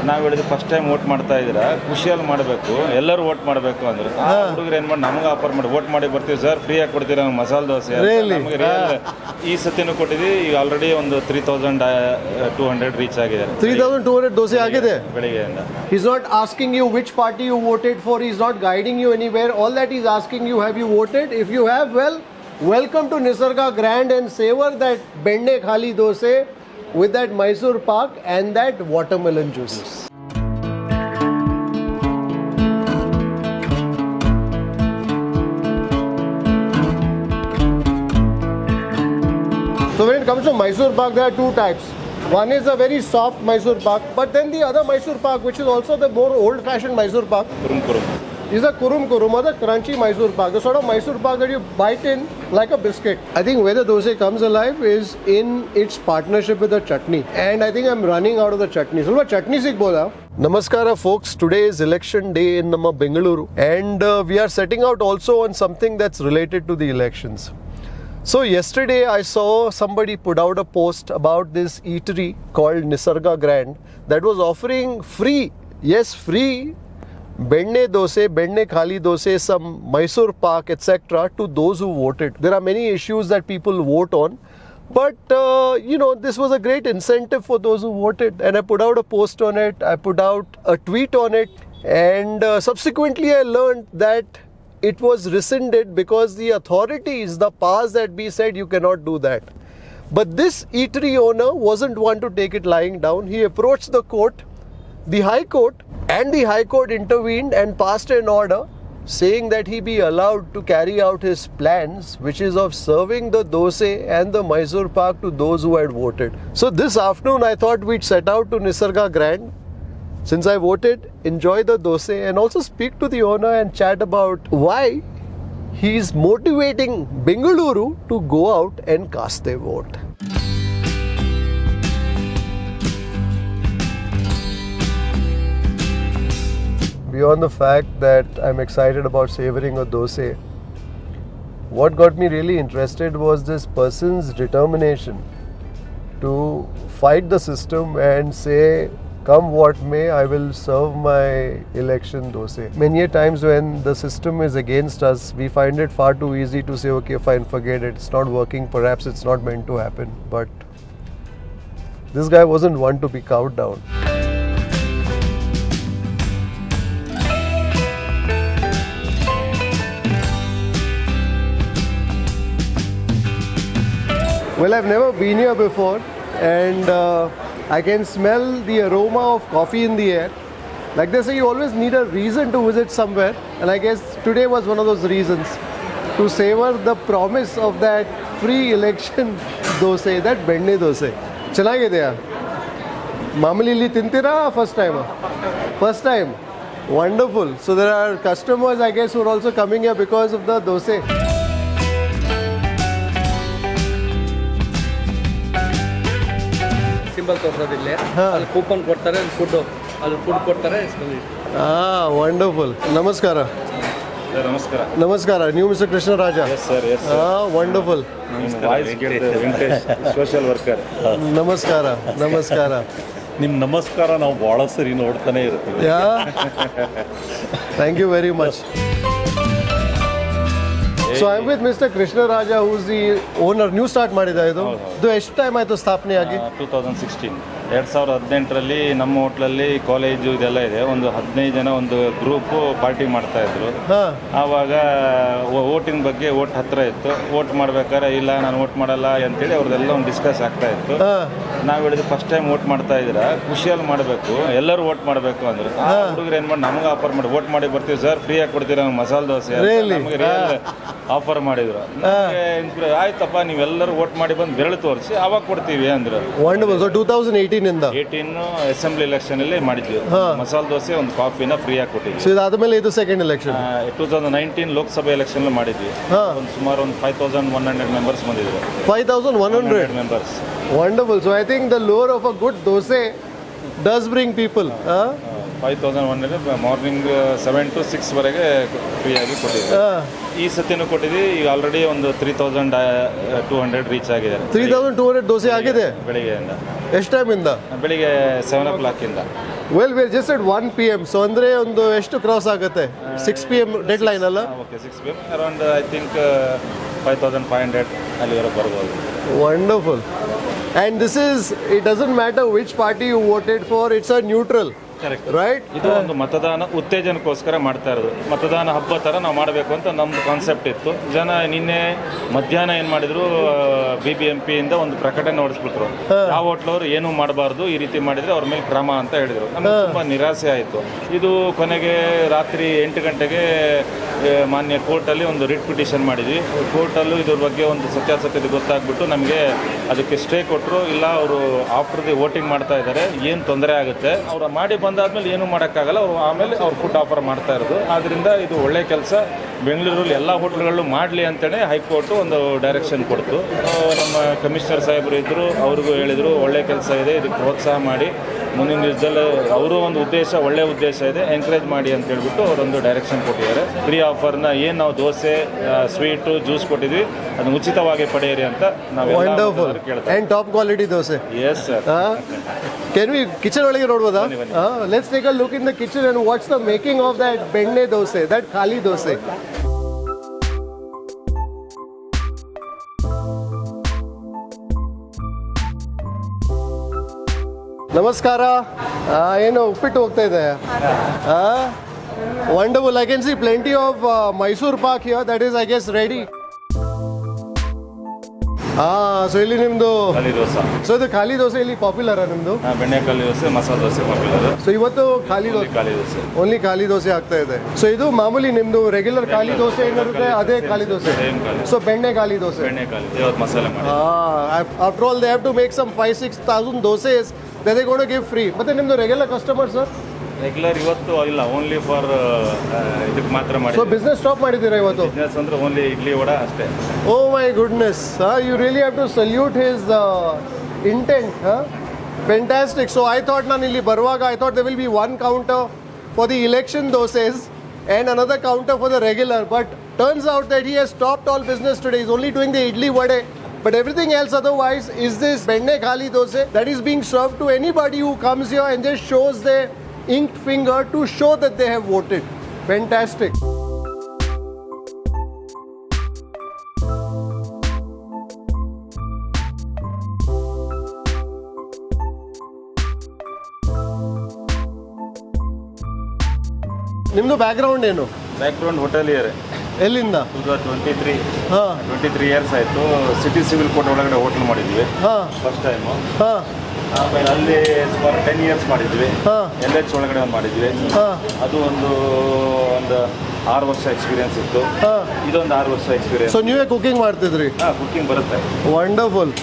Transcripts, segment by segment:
ನಾವು ಹೇಳಿದ್ವಿ first time vote ಮಾಡ್ತಾ ಇದ್ದೀರಾ, ಖುಷಿಯಲ್ಲಿ ಮಾಡಬೇಕು, ಎಲ್ಲರೂ ವೋಟ್ ಮಾಡಬೇಕು ಅಂದರು. ಹುಡುಗರು ಏನು ಮಾಡಿ ನಮಗೆ ಆಫರ್ ಮಾಡಿ ವೋಟ್ ಮಾಡಿ ಬರ್ತೀವಿ ಸರ್, ಫ್ರೀಯಾಗಿ ಕೊಡ್ತೀವಿ ನಮ್ಗೆ ಮಸಾಲೆ ದೋಸೆ. ನಮಗೆ ಈ ಸತಿನೂ ಕೊಟ್ಟಿದ್ವಿ. ಈಗ ಆಲ್ರೆಡಿ ಒಂದು 3200 ರೀಚ್ ಆಗಿದೆ. 3200 ದೋಸೆ ಆಗಿದೆ ಬೆಳಿಗ್ಗೆಯಿಂದ. He's not asking you which party you voted for. He's not guiding you anywhere. All that he's asking you, have you voted? If you have, well, welcome to Nisarga Grand and savor that Benne khali Dosae with that Mysore Pak and that watermelon juice. So when it comes to Mysore Pak, there are two types. One is a very soft Mysore Pak, but then the other Mysore Pak, which is also the more old-fashioned Mysore Pak, is a kurum or the crunchy Mysore Pak, the sort of Mysore Pak that you bite in like a biscuit. I think where the dosa comes alive is in its partnership with the chutney, and I think I'm running out of the chutney. So what chutney sik bola? Namaskara folks, today is election day in Namma Bengaluru, and we are setting out also on something that's related to the elections. So yesterday I saw somebody put out a post about this eatery called Nisarga Grand that was offering free, yes free, Benne Dosae, Benne khali Dosae, some Mysore Pak, etc. to those who voted. There are many issues that people vote on, but this was a great incentive for those who voted, and I put out a post on it, I put out a tweet on it, and subsequently I learned that it was rescinded because the authorities, the powers that be, said you cannot do that. But this eatery owner wasn't one to take it lying down. He approached the court, the High Court, and the High Court intervened and passed an order saying that he be allowed to carry out his plans, which is of serving the Dosae and the Mysore Pak to those who had voted. So this afternoon I thought we'd set out to Nisarga Grand. Since I voted, enjoy the Dosae and also speak to the owner and chat about why he's motivating Bengaluru to go out and cast their vote. Beyond the fact that I'm excited about savoring a Dosae, what got me really interested was this person's determination to fight the system and say, come what may, I will serve my election Dosae. Many a times when the system is against us, we find it far too easy to say, okay, fine, forget it, it's not working, perhaps it's not meant to happen. But this guy wasn't one to be cowed down. Well, I've never been here before, and I can smell the aroma of coffee in the air. Like they say, you always need a reason to visit somewhere, and I guess today was one of those reasons to savor the promise of that free election Dosae, that Benne Dosae. Chennagidea? Mamuli li tintira first time? First time. Wonderful. So there are customers, I guess, who are also coming here because of the Dosae. ತೋರಿಸೋದಿಲ್ಲ, ಅಲ್ಲಿ coupon ಕೊಡ್ತಾರೆ, food ಕೊಡ್ತಾರೆ. Wonderful. ನಮಸ್ಕಾರ. ನಮಸ್ಕಾರ. ನಮಸ್ಕಾರ. ನೀವು mister Krishnaraja? Yes sir, yes. Wonderful. Social worker. ನಮಸ್ಕಾರ. ನಮಸ್ಕಾರ. ನಿಮ್ಮ ನಮಸ್ಕಾರ ನಾವು ಭಾಳ ಸರಿ ನೋಡ್ತಾನೆ ಇರ್ತೀವಿ. Thank you very much. So I'm with Mr. Krishnaraja, who's the owner. New start ಮಾಡಿದ ಇದು. ಇದು ಎಷ್ಟು ಟೈಮ್ ಆಯಿತು ಸ್ಥಾಪನೆ ಆಗಿ? 2018ರಲ್ಲಿ ನಮ್ಮ ಹೋಟ್ಲಲ್ಲಿ ಕಾಲೇಜು ಇದೆಲ್ಲ ಇದೆ. ಒಂದು 15 ಜನ ಒಂದು ಗ್ರೂಪ್ ಪಾರ್ಟಿ ಮಾಡ್ತಾ ಇದ್ರು. ಆವಾಗ ವೋಟಿಂಗ್ ಬಗ್ಗೆ ವೋಟ್ ಹತ್ರ ಇತ್ತು. ವೋಟ್ ಮಾಡ್ಬೇಕಾದ್ರೆ ಇಲ್ಲ ನಾನು ವೋಟ್ ಮಾಡಲ್ಲ ಅಂತೇಳಿ ಅವ್ರದ್ದೆಲ್ಲ ಒಂದು ಡಿಸ್ಕಸ್ ಆಗ್ತಾ ಇತ್ತು. ನಾವು ಹೇಳಿದ್ವಿ ಫಸ್ಟ್ ಟೈಮ್ ವೋಟ್ ಮಾಡ್ತಾ ಇದ್ದೀರಾ, ಖುಷಿಯಲ್ಲಿ ಮಾಡಬೇಕು, ಎಲ್ಲರೂ ವೋಟ್ ಮಾಡಬೇಕು ಅಂದರು. ಹುಡುಗರು ಏನು ಮಾಡಿ ನಮಗೆ ಆಫರ್ ಮಾಡಿ ವೋಟ್ ಮಾಡಿ ಬರ್ತೀವಿ ಸರ್, ಫ್ರೀಯಾಗಿ ಕೊಡ್ತೀವಿ ನಮ್ಗೆ ಮಸಾಲೆ ದೋಸೆ. ನಮಗೆ ರಿಯಲ್ ಆಫರ್ ಮಾಡಿದ್ರು. ಆಯ್ತಪ್ಪ ನೀವೆಲ್ಲರೂ ವೋಟ್ ಮಾಡಿ ಬಂದು ಬೆರಳು ತೋರಿಸಿ ಅವಾಗ ಕೊಡ್ತೀವಿ ಅಂದ್ರು. 2018 ಅಸೆಂಬ್ಲಿ ಎಲೆಕ್ಷನ್ ಅಲ್ಲಿ ಮಾಡಿದ್ವಿ. ಮಸಾಲೆ ದೋಸೆ ಒಂದು ಕಾಫಿನ ಫ್ರೀಯಾಗಿ ಕೊಟ್ಟಿದ್ವಿ. ಸೊ ಇದಾದ್ಮೇಲೆ ಇದು ಸೆಕೆಂಡ್ ಎಲೆಕ್ಷನ್. 2019 ಲೋಕಸಭೆ ಎಲೆಕ್ಷನ್ ಮಾಡಿದ್ವಿ. ಒಂದು ಸುಮಾರು ಒಂದು 5100 ಮೆಂಬರ್ಸ್ ಬಂದಿದ್ರು. 5100 members. Wonderful. So I think the lure of a good dosa does bring people. 5100 morning 7 to 6 ವರೆಗೆ ಫ್ರೀಯಾಗಿ ಕೊಟ್ಟಿದ್ವಿ. ಈ ಸತಿನೂ ಕೊಟ್ಟಿದ್ವಿ. ಈಗ ಆಲ್ರೆಡಿ ಒಂದು 3200 ರೀಚ್ ಆಗಿದೆ. 3200 ದೋಸೆ ಆಗಿದೆ ಬೆಳಿಗ್ಗೆಯಿಂದ. ಎಷ್ಟು ಟೈಮಿಂದ? ಬೆಳಿಗ್ಗೆ 7 o'clock ಇಂದ. Well, we're just at 1 p.m. So ಅಂದ್ರೆ ಒಂದು ಎಷ್ಟು ಕ್ರಾಸ್ ಆಗುತ್ತೆ 6 p.m. ಡೆಡ್ ಲೈನ್ ಅಲ್ಲ okay 6 p.m. Around I think 5500 ಅಲ್ಲಿವರೆಗೆ ಬರ್ಬೋದು. Wonderful. And this is, it doesn't matter which party you voted for, it's a neutral. Correct Right? ಇದು ಒಂದು ಮತದಾನ ಉತ್ತೇಜನಕ್ಕೋಸ್ಕರ ಮಾಡ್ತಾ ಇರೋದು. ಮತದಾನ ಹಬ್ಬ ಥರ ನಾವು ಮಾಡಬೇಕು ಅಂತ ನಮ್ಮದು ಕಾನ್ಸೆಪ್ಟ್ ಇತ್ತು. ಜನ ನಿನ್ನೆ ಮಧ್ಯಾಹ್ನ ಏನು ಮಾಡಿದ್ರು, BBMP ಇಂದ ಒಂದು ಪ್ರಕಟಣೆ ಹೊರಡಿಸ್ಬಿಟ್ರು. ಯಾವ ಹೋಟ್ಲವರು ಏನೂ ಮಾಡಬಾರ್ದು, ಈ ರೀತಿ ಮಾಡಿದರೆ ಅವ್ರ ಮೇಲೆ ಕ್ರಮ ಅಂತ ಹೇಳಿದರು. ನಮಗೆ ತುಂಬ ನಿರಾಸೆ ಆಯಿತು. ಇದು ಕೊನೆಗೆ ರಾತ್ರಿ 8 ಗಂಟೆಗೆ ಮಾನ್ಯ ಕೋರ್ಟಲ್ಲಿ ಒಂದು ರಿಟ್ ಪಿಟಿಷನ್ ಮಾಡಿದ್ವಿ. ಕೋರ್ಟಲ್ಲೂ ಇದ್ರ ಬಗ್ಗೆ ಒಂದು ಸತ್ಯಾಸತ್ಯತೆ ಗೊತ್ತಾಗ್ಬಿಟ್ಟು ನಮಗೆ ಅದಕ್ಕೆ ಸ್ಟೇ ಕೊಟ್ಟರು. ಇಲ್ಲ ಅವರು ಆಫ್ಟರ್ ದಿ ವೋಟಿಂಗ್ ಮಾಡ್ತಾ ಇದ್ದಾರೆ, ಏನು ತೊಂದರೆ ಆಗುತ್ತೆ, ಅವರು ಮಾಡಿ ಬಂದಾದ್ಮೇಲೆ ಏನೂ ಮಾಡೋಕ್ಕಾಗಲ್ಲ, ಅವರು ಆಮೇಲೆ ಅವ್ರು ಫುಡ್ ಆಫರ್ ಮಾಡ್ತಾ ಇರೋದು. ಆದ್ದರಿಂದ ಇದು ಒಳ್ಳೆ ಕೆಲಸ. ಬೆಂಗಳೂರಲ್ಲಿ ಎಲ್ಲ ಹೋಟ್ಲ್ಗಳು ಮಾಡಲಿ ಅಂತಲೇ ಹೈಕೋರ್ಟು ಒಂದು ಡೈರೆಕ್ಷನ್ ಕೊಡ್ತು. ನಮ್ಮ ಕಮಿಷನರ್ ಸಾಹೇಬರು ಇದ್ದರು, ಅವ್ರಿಗೂ ಹೇಳಿದರು ಒಳ್ಳೆ ಕೆಲಸ ಇದೆ, ಇದಕ್ಕೆ ಪ್ರೋತ್ಸಾಹ ಮಾಡಿ, ಮುಂದಿನ ದಿವಸದಲ್ಲಿ ಅವರು ಒಂದು ಉದ್ದೇಶ, ಒಳ್ಳೆಯ ಉದ್ದೇಶ ಇದೆ, ಎಂಕರೇಜ್ ಮಾಡಿ ಅಂತ ಹೇಳ್ಬಿಟ್ಟು ಅವರೊಂದು ಡೈರೆಕ್ಷನ್ ಕೊಟ್ಟಿದ್ದಾರೆ. ಫ್ರೀ ಆಫರ್ನ ಏನು ನಾವು ದೋಸೆ, ಸ್ವೀಟು, ಜ್ಯೂಸ್ ಕೊಟ್ಟಿದ್ವಿ, ಅದನ್ನು ಉಚಿತವಾಗಿ ಪಡೆಯಿರಿ ಅಂತ ನಾವು ಕೇಳ್ತೀವಿ. And top quality dosa. Yes sir. Can we kitchen ಒಳಗೆ ನೋಡ್ಬೋದಾ? Let's take a look in the kitchen and watch the making of that Benne dosa, that khali dosa. ನಮಸ್ಕಾರ. ಏನು ಉಪ್ಪಿಟ್ಟು ಹೋಗ್ತಾ ಇದೆ? Wonderful. I can see plenty of Mysore Pak here, that is I guess ready. So ಇಲ್ಲಿ ನಿಮ್ದು ಖಾಲಿ dosa. So ಇದು ಖಾಲಿ ದೋಸೆ ಇಲ್ಲಿ ಪಾಪ್ಯುಲರ್ ನಿಮ್ದು? ಬೆಣ್ಣೆ ಖಾಲಿ ದೋಸೆ, ಮಸಾಲೆ ದೋಸೆ ಪಾಪ್ಯುಲರ್. ಸೊ ಇವತ್ತು ಖಾಲಿ ದೋಸೆ, ಓನ್ಲಿ ಖಾಲಿ ದೋಸೆ ಆಗ್ತಾ ಇದೆ. ಸೊ ಇದು ಮಾಮೂಲಿ ನಿಮ್ದು ರೆಗ್ಯುಲರ್ ಖಾಲಿ ದೋಸೆ ಏನಿರುತ್ತೆ ಅದೇ ಖಾಲಿ ದೋಸೆ. ಸೊ ಬೆಣ್ಣೆ ಖಾಲಿ ದೋಸೆ. ಬೆಣ್ಣೆ ಖಾಲಿ ಇವತ್ತು ಮಸಾಲೆ ಮಾಡಿ. After all they have to make some 5,000-6,000 dosas that they're going to give free. ಮತ್ತೆ ನಿಮ್ದು ರೆಗ್ಯುಲರ್ ಕಸ್ಟಮರ್ ಸರ್? ರೆಗ್ಯುಲರ್ ಇವತ್ತು ಇಲ್ಲ, ಓನ್ಲಿ ಫಾರ್ ಇದಕ್ಕೆ ಮಾತ್ರ ಮಾಡಿ. ಸೊ ಬಿಸ್ನೆಸ್ ಸ್ಟಾಪ್ ಮಾಡಿದ್ದೀರಾ ಇವತ್ತು? ಬಿಸ್ನೆಸ್ ಅಂದ್ರೆ ಓನ್ಲಿ ಇಡ್ಲಿ ವಡ ಅಷ್ಟೇ. Oh my goodness, you really have to salute his intent. Fantastic. So I thought, ನಾನು ಇಲ್ಲಿ ಬರುವಾಗ I thought there will be one counter for the election dosas and another counter for the regular, but turns out that he has stopped all business today. He's only doing the idli vade, but everything else otherwise is this benne khali dose that is being served to anybody who comes here and just shows their inked finger to show that they have voted. Fantastic. ನಿಮ್ದು background ಏನು? Background ಹೋಟೆಲಿಯರ್. ಎಲ್ಲಿಂದ? 23 years ಆಯಿತು. City civil court ಒಳಗಡೆ hotel ಮಾಡಿದ್ವಿ first time. ಆಮೇಲೆ ಅಲ್ಲಿ ಸುಮಾರು 10 years ಮಾಡಿದ್ವಿ. LH ಒಳಗಡೆ ಒಂದು ಮಾಡಿದ್ವಿ. ಅದು ಒಂದು 6 ವರ್ಷ ಎಕ್ಸ್ಪೀರಿಯನ್ಸ್ ಇತ್ತು. ಇದೊಂದು 6 ವರ್ಷ ಎಕ್ಸ್ಪೀರಿಯನ್ಸ್. ಸೊ ನೀವೇ ಕುಕಿಂಗ್ ಮಾಡ್ತಿದ್ರಿ? ಕುಕಿಂಗ್ ಬರುತ್ತೆ. Wonderful.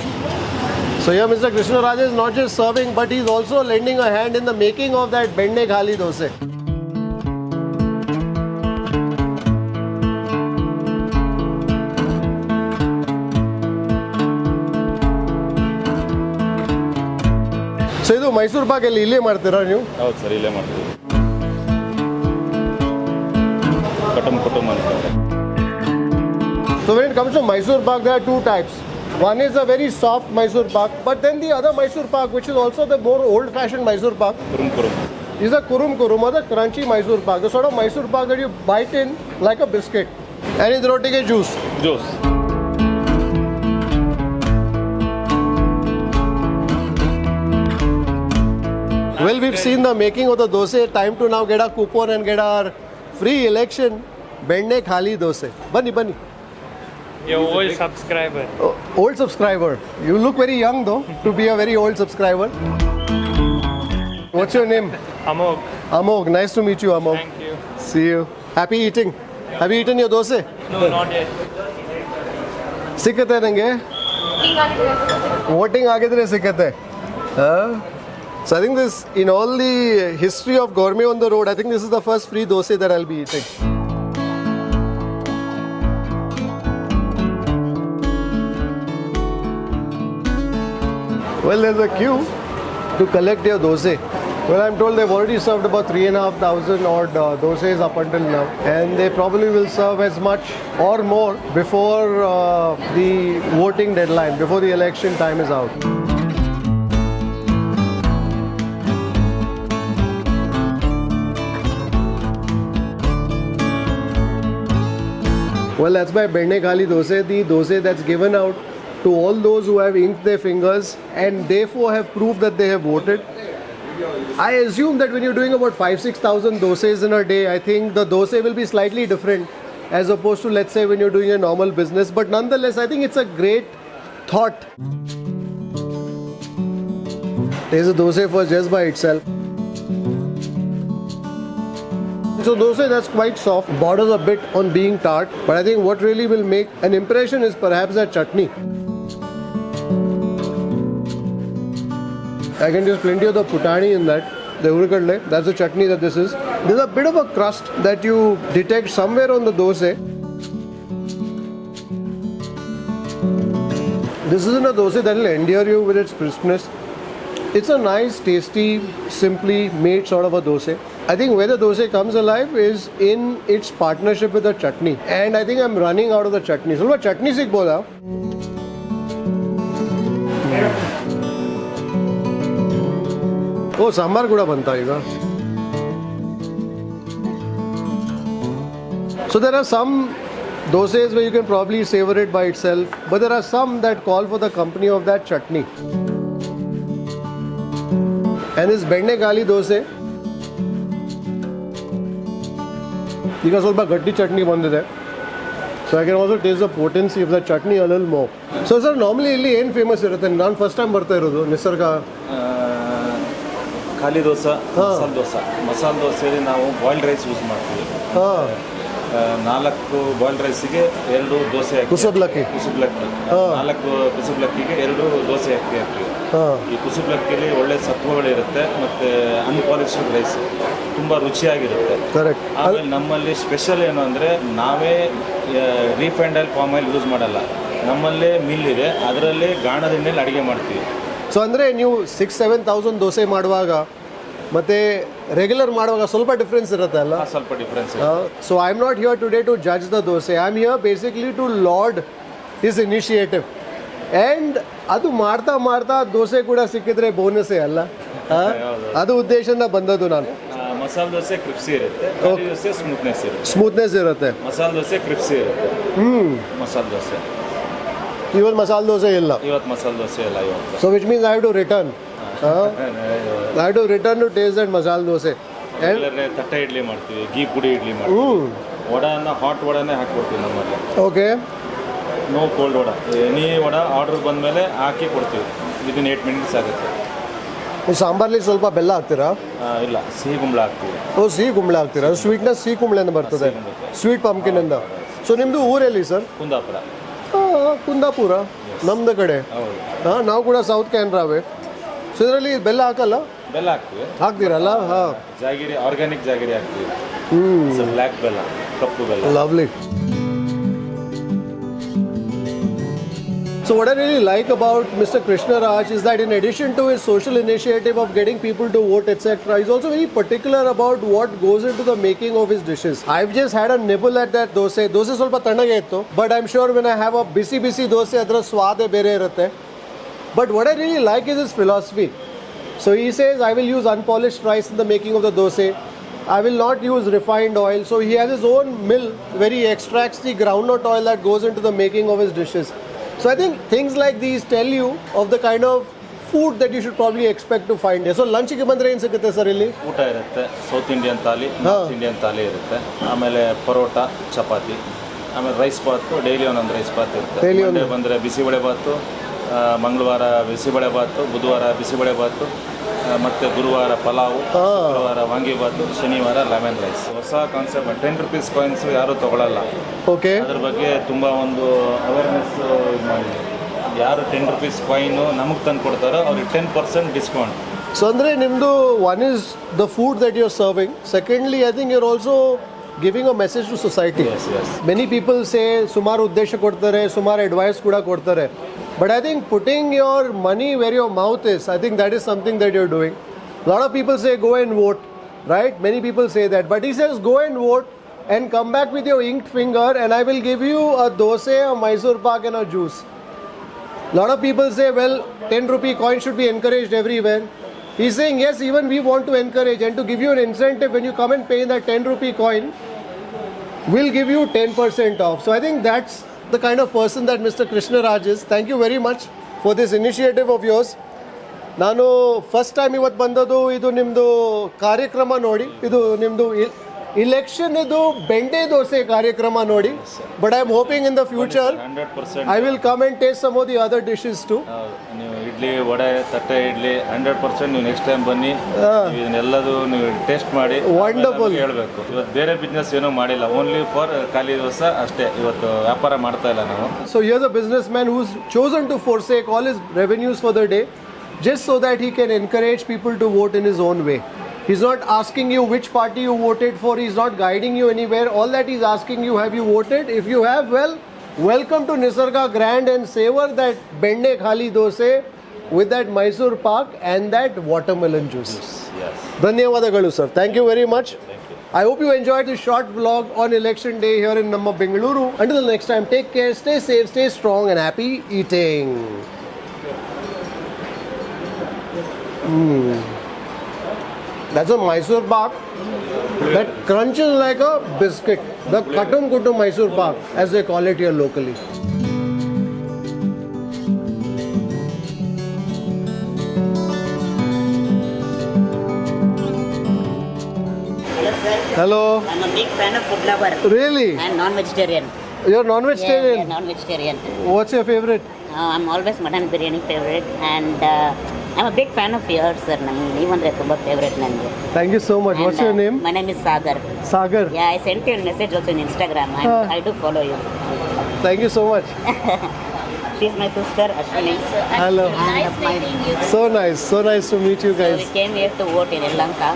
So here Mr. Krishnaraja is not just serving, but he is also lending a hand in the making of that benne khali dose. So ಇದು ಮೈಸೂರು ಪಾಕ್ ಅಲ್ಲಿ ಇಲ್ಲೇ ಮಾಡ್ತೀರಾ ನೀವು? ಹೌದು ಸರ್, ಇಲ್ಲೇ ಮಾಡ್ತೀವಿ. ಕುಟುಂಬ ಅಂತ. So when it comes to Mysore Pak, there are two types. One is a very soft Mysore Pak, but then the other Mysore Pak, which is also the more old-fashioned Mysore Pak, is a kurum or the crunchy Mysore Pak, the sort of Mysore Pak that you bite in like a biscuit. And idrotige juice. Juice. Well, we've seen the making of the dosa. Time to now get a coupon and get our free election benne khali dosa. Bunny. Your old subscriber. Oh, old subscriber. You look very young though to be a very old subscriber. What's your name? Amog. Amog. Nice to meet you, Amog. Thank you. See you. Happy eating. Have you eaten your dosa? No, not yet. ಸಿಕ್ಕತ್ತೆ ನನಗೆ voting ಆಗಿದ್ರೆ ಸಿಕ್ಕತ್ತೆ. So I think this, in all the history of gourmet on the road, I think this is the first free dosa that I'll be eating. Well, there's a queue to collect your dosa. Well, I'm told they've already served about 3,500 odd dosas up until now, and they probably will serve as much or more before the voting deadline, before the election time is out. Well, that's my Benne khali dosae, the dosae that's given out to all those who have inked their fingers and therefore have proved that they have voted. I assume that when you're doing about 5,000-6,000 dosays in a day, I think the dosae will be slightly different as opposed to, let's say, when you're doing a normal business. But nonetheless, I think it's a great thought. Taste the dosae first just by itself. So dosae that's quite soft, borders a bit on being tart, but I think what really will make an impression is perhaps that chutney. I can just plenty of the putani in that. The urukadle, that's the chutney that this is. There's a bit of a crust that you detect somewhere on the dosae. This isn't a dosae that will endure you with its crispness. It's a nice, tasty, simply made sort of a dosae. I think where the dosae comes alive is in its partnership with the chutney. And I think I'm running out of the chutney. So, chutney sikh bola. Oh, sambar kuda banta iga. So there are some dosays where you can probably savor it by itself, but there are some that call for the company of that chutney. And this Benne khali dosae, ಈಗ ಸ್ವಲ್ಪ ಗಟ್ಟಿ ಚಟ್ನಿ ಬಂದಿದೆ. So I can also taste the potency of the chutney a little more. So sir, normally ಇಲ್ಲಿ ಏನು famous ಇರುತ್ತೆ? ನಾನು first time ಬರ್ತಾ ಇರೋದು ನಿಸರ್ಗ. ಖಾಲಿ ದೋಸೆ, ಮಸಾಲೆ ದೋಸೆಯಲ್ಲಿ ನಾವು ಬಾಯ್ಲ್ಡ್ ರೈಸ್ ಯೂಸ್ ಮಾಡ್ತೀವಿ. 4 ಬಾಯ್ಲ್ಡ್ ರೈಸಿಗೆ 2 ದೋಸೆ ಹಾಕಿ ಕುಸುಬ್ಲಕ್ಕಿ 4 ಕುಸುಬ್ಲಕ್ಕಿಗೆ 2 ದೋಸೆ ಹಾಕ್ತೀವಿ. ಈ ಕುಸುಬ್ಲಕ್ಕಿಲಿ ಒಳ್ಳೆ ಸತ್ವಗಳಿರುತ್ತೆ ಮತ್ತು ಅನ್ಪಾಲಿಶ್ಡ್ ರೈಸ್ ತುಂಬ ರುಚಿಯಾಗಿರುತ್ತೆ. ಕರೆಕ್ಟ್. ಆಮೇಲೆ ನಮ್ಮಲ್ಲಿ ಸ್ಪೆಷಲ್ ಏನು ಅಂದರೆ ನಾವೇ refined oil palm oil use ಮಾಡಲ್ಲ. ನಮ್ಮಲ್ಲೇ ಮಿಲ್ ಇದೆ, ಅದರಲ್ಲಿ ಗಾಣದ ಎಣ್ಣೆಲಿ ಅಡುಗೆ ಮಾಡ್ತೀವಿ. ಸೊ ಅಂದರೆ ನೀವು 6,000-7,000 ದೋಸೆ ಮಾಡುವಾಗ ಮತ್ತೆ ರೆಗ್ಯುಲರ್ ಮಾಡುವಾಗ ಸ್ವಲ್ಪ ಡಿಫ್ರೆನ್ಸ್ ಇರುತ್ತೆ ಅಲ್ಲ? ಸ್ವಲ್ಪ difference. So I am not here today to judge the dosa. I am here basically to laud his initiative. And ಅದು ಮಾಡ್ತಾ ಮಾಡ್ತಾ ದೋಸೆ ಕೂಡ ಸಿಕ್ಕಿದ್ರೆ ಬೋನಸ್ಸೇ ಅಲ್ಲ? ಅದು ಉದ್ದೇಶದಿಂದ ಬಂದದ್ದು ನಾನು. ಮಸಾಲೆ ದೋಸೆ ಕ್ರಿಪ್ಸಿ ಇರುತ್ತೆ, ದೋಸೆ ಸ್ಮೂತ್ನೆಸ್ ಇರುತ್ತೆ. ಮಸಾಲೆ ದೋಸೆ ಕ್ರಿಪ್ಸಿ ಇರುತ್ತೆ. ಮಸಾಲೆ ದೋಸೆ ಇವತ್ತು ಮಸಾಲೆ ದೋಸೆ ಇಲ್ಲ. ಮಸಾಲೆ ದೋಸೆ ಇಲ್ಲ ಇವತ್ತು. So which means I have to return. I have to return to taste that masala dosa. ತಟ್ಟೆ ಇಡ್ಲಿ ಮಾಡ್ತೀವಿ, ಗೀ ಪುಡಿ ಇಡ್ಲಿ ಮಾಡ್ತೀವಿ. ವಡಾನ ಹಾಟ್ ವಡಾನೇ ಹಾಕ್ಕೊಡ್ತೀವಿ ನಮ್ಮಲ್ಲಿ. Okay. No cold vada. Any vada order ಬಂದಮೇಲೆ ಹಾಕಿ ಕೊಡ್ತೀವಿ. ವಿದಿನ್ 8 ಮಿನಿಟ್ಸ್ ಆಗುತ್ತೆ. ಈ ಸಾಂಬಾರ್ಲಿ ಸ್ವಲ್ಪ ಬೆಲ್ಲ ಹಾಕ್ತೀರಾ? ಇಲ್ಲ, ಸಿಹಿ ಕುಂಬಳ ಹಾಕ್ತೀವಿ. ಸಿಹಿ ಕುಂಬಳ ಹಾಕ್ತೀರಾ? ಸ್ವೀಟ್ನೆಸ್ ಸಿಹಿ ಕುಂಬಳೆಯಿಂದ ಬರ್ತದೆ, ಸ್ವೀಟ್ ಪಂಪ್ಕಿನ್ ಇಂದ. ಸೊ ನಿಮ್ಮದು ಊರಲ್ಲಿ ಸರ್? ಕುಂದಾಪುರ. ಕುಂದಾಪುರ ನಮ್ದು ಕಡೆ. ನಾವು ಕೂಡ ಸೌತ್ ಕ್ಯಾನ್ರಾವೆ. ಸೊ ಇದರಲ್ಲಿ ಬೆಲ್ಲ ಹಾಕಲ್ಲ? ಬೆಲ್ಲ ಹಾಕ್ತೀವಿ. ಹಾಕ್ತೀರಲ್ಲ? ಜಾಗಿರಿ, ಆರ್ಗ್ಯಾನಿಕ್ ಜಾಗಿರಿ ಹಾಕ್ತೀವಿ. ಬ್ಲ್ಯಾಕ್ ಬೆಲ್ಲ, ಕಪ್ಪು ಬೆಲ್ಲ. Lovely. So what I really like about Mr. Krishnaraj is that in addition to his social initiative of getting people to vote, etc., he's also very particular about what goes into the making of his dishes. I've just had a nibble at that dosa. Dosa ಸ್ವಲ್ಪ ತಣ್ಣಗೆ ಇತ್ತು, but I'm sure when I have a busy dosa, ಅದರ ಸ್ವಾದೇ ಬೇರೆ ಇರುತ್ತೆ. But what I really like is his philosophy. So he says, I will use unpolished rice in the making of the dosa. I will not use refined oil. So he has his own mill where he extracts the groundnut oil that goes into the making of his dishes. So I think things like these tell you of the kind of food that you should probably expect to find here. So lunch ಗೆ ಬಂದ್ರೆ ಏನು ಸಿಗುತ್ತೆ sir ಇಲ್ಲಿ? ಊಟ ಇರುತ್ತೆ, south Indian thali, north Indian thali ಇರುತ್ತೆ. ಆಮೇಲೆ ಪರೋಟ, ಚಪಾತಿ, ಆಮೇಲೆ ರೈಸ್ ಬಾತು, ಡೈಲಿ ಒಂದೊಂದು ರೈಸ್ ಬಾತ್ ಇರುತ್ತೆ. ಮಂಡೇ ಬಂದರೆ ಬಿಸಿಬೇಳೆ ಬಾತು, ಮಂಗಳವಾರ ಬಿಸಿಬೇಳೆ ಬಾತು, ಬುಧವಾರ ಬಿಸಿಬೇಳೆ ಬಾತು, ಮತ್ತು ಗುರುವಾರ ಪಲಾವು, ಶುಕ್ರವಾರ ವಾಂಗಿಬಾತು, ಶನಿವಾರ ಲೆಮನ್ ರೈಸ್. ಹೊಸ ಕಾನ್ಸೆಪ್ಟ್. 10 rupees ಕಾಯಿನ್ಸು ಯಾರೂ ತೊಗೊಳಲ್ಲ. ಓಕೆ. ಅದ್ರ ಬಗ್ಗೆ ತುಂಬ ಒಂದು ಅವೇರ್ನೆಸ್ ಮಾಡಿ, ಯಾರು 10 rupees ಕಾಯಿನು ನಮಗೆ ತಂದು ಕೊಡ್ತಾರೋ ಅವ್ರಿಗೆ 10% ಡಿಸ್ಕೌಂಟ್. ಸೊ ಅಂದರೆ ನಿಮ್ಮದು one is the food that you are serving. Secondly I think you are also giving a message to society. Many people say ಸುಮಾರು ಉದ್ದೇಶ ಕೊಡ್ತಾರೆ, ಸುಮಾರು ಅಡ್ವೈಸ್ ಕೂಡ ಕೊಡ್ತಾರೆ. But I think putting your money where your mouth is, I think that is something that you're doing. A lot of people say go and vote, right? Many people say that. But he says go and vote and come back with your inked finger and I will give you a dosa, a Mysore Pak and a juice. A lot of people say, well, 10 rupee coin should be encouraged everywhere. He's saying, yes, even we want to encourage and to give you an incentive when you come and pay in that 10 rupee coin. we'll give you 10% off. So I think that's the kind of person that Mr. Krishnaraj is. Thank you very much for this initiative of yours. ನಾನು first time ಇವತ್ತು ಬಂದದ್ದು ಇದು ನಿಮ್ಮದು ಕಾರ್ಯಕ್ರಮ ನೋಡಿ, ಇದು ನಿಮ್ಮದು election ಇದು ಬೆಂಡೆ ದೋಸೆ ಕಾರ್ಯಕ್ರಮ ನೋಡಿ. But I am hoping in the future 100% I will come and taste some of the other dishes too. ನೀವು ಇಡ್ಲಿ ವಡೆ ತಟ್ಟೆ ಇಡ್ಲಿ 100% ನೀವು ನೆಕ್ಸ್ಟ್ ಟೈಮ್ ಬನ್ನಿ, ಇದನ್ನೆಲ್ಲದು ನೀವು ಟೇಸ್ಟ್ ಮಾಡಿ ವಂಡರ್ಫುಲ್ ಹೇಳ್ಬೇಕು. ಇವತ್ತು ಬೇರೆ ಬಿಸ್ನೆಸ್ ಏನೂ ಮಾಡಿಲ್ಲ, ಓನ್ಲಿ ಫಾರ್ ಖಾಲಿ ದೋಸೆ ಅಷ್ಟೇ. ಇವತ್ತು ವ್ಯಾಪಾರ ಮಾಡ್ತಾ ಇಲ್ಲ ನಾವು. So here's a businessman who's chosen to forsake all his revenues for the day just so that he can encourage people to vote in his own way. He's not asking you which party you voted for. He's not guiding you anywhere. All that he's asking you, have you voted? If you have, well, welcome to Nisarga Grand and savor that Benne khali dosai with that Mysore Pak and that watermelon juice. Yes. Dhanyavadagalu, sir. Thank you very much. I hope you enjoyed this short vlog on election day here in Namma Bengaluru. Until the next time, take care, stay safe, stay strong and happy eating. That's a Mysore Pak that crunches like a biscuit. The Katum Kutum Mysore Pak, as they call it here locally. Hello sir. Hello. I'm a big fan of food lover Really? and non-vegetarian. You're non-vegetarian? Yeah, non-vegetarian. What's your favorite? I'm always mutton biryani favorite and I'm a big fan of yours sir. Even the ತುಂಬಾ favorite ನಂಗೆ. Thank you so much. What's your name? My name is Sagar. Sagar. Yeah, I sent you a message also in Instagram. I do follow you. Thank you so much. She's my sister Ashwini. Hello. Nice meeting you. So nice to meet you So we guys. came here to vote in Sri Lanka.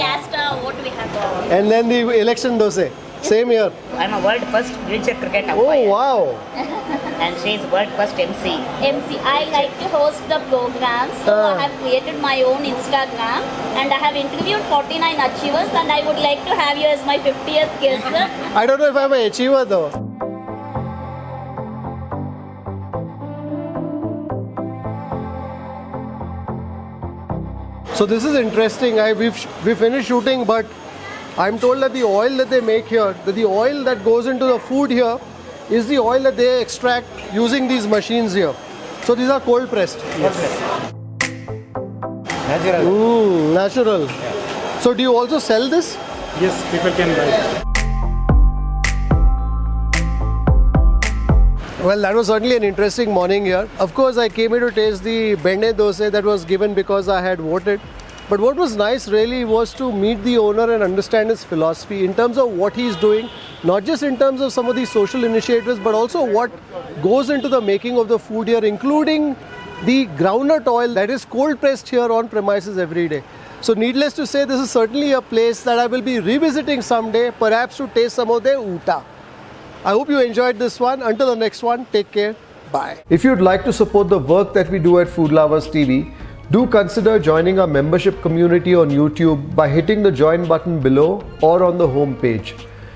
Cast what we have done. And then the election dosai. Same here. I'm a world first wheelchair cricket Oh umpire. wow. And she's world first MC. MC, I like to host the program, so I have created my own Instagram and I have interviewed 49 achievers and I would like to have you as my 50th guest. I don't know if I'm an achiever though. So this is interesting. We finished shooting, but I'm told that the oil that they make here, that the oil that goes into the food here is the oil that they extract using these machines here. So these are cold pressed. Natural. Natural. So do you also sell this? Yes, people can buy. Well, that was certainly an interesting morning here. Of course, I came here to taste the Benne Dosae that was given because I had voted. But what was nice really was to meet the owner and understand his philosophy in terms of what he's doing, not just in terms of some of these social initiatives, but also what goes into the making of the food here, including the groundnut oil that is cold pressed here on premises every day. So needless to say, this is certainly a place that I will be revisiting someday, perhaps to taste some of their uta. I hope you enjoyed this one. Until the next one, take care. Bye. If you'd like to support the work that we do at Food Lovers TV, do consider joining our membership community on YouTube by hitting the join button below or on the home page.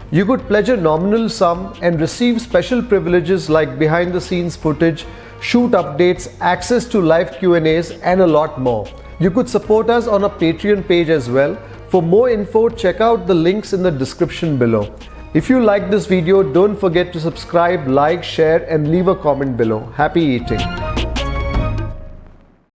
You could pledge a nominal sum and receive special privileges like behind the scenes footage, shoot updates, access to live Q&As and a lot more. You could support us on a Patreon page as well. For more info, check out the links in the description below. If you like this video, don't forget to subscribe, like, share and leave a comment below. Happy eating.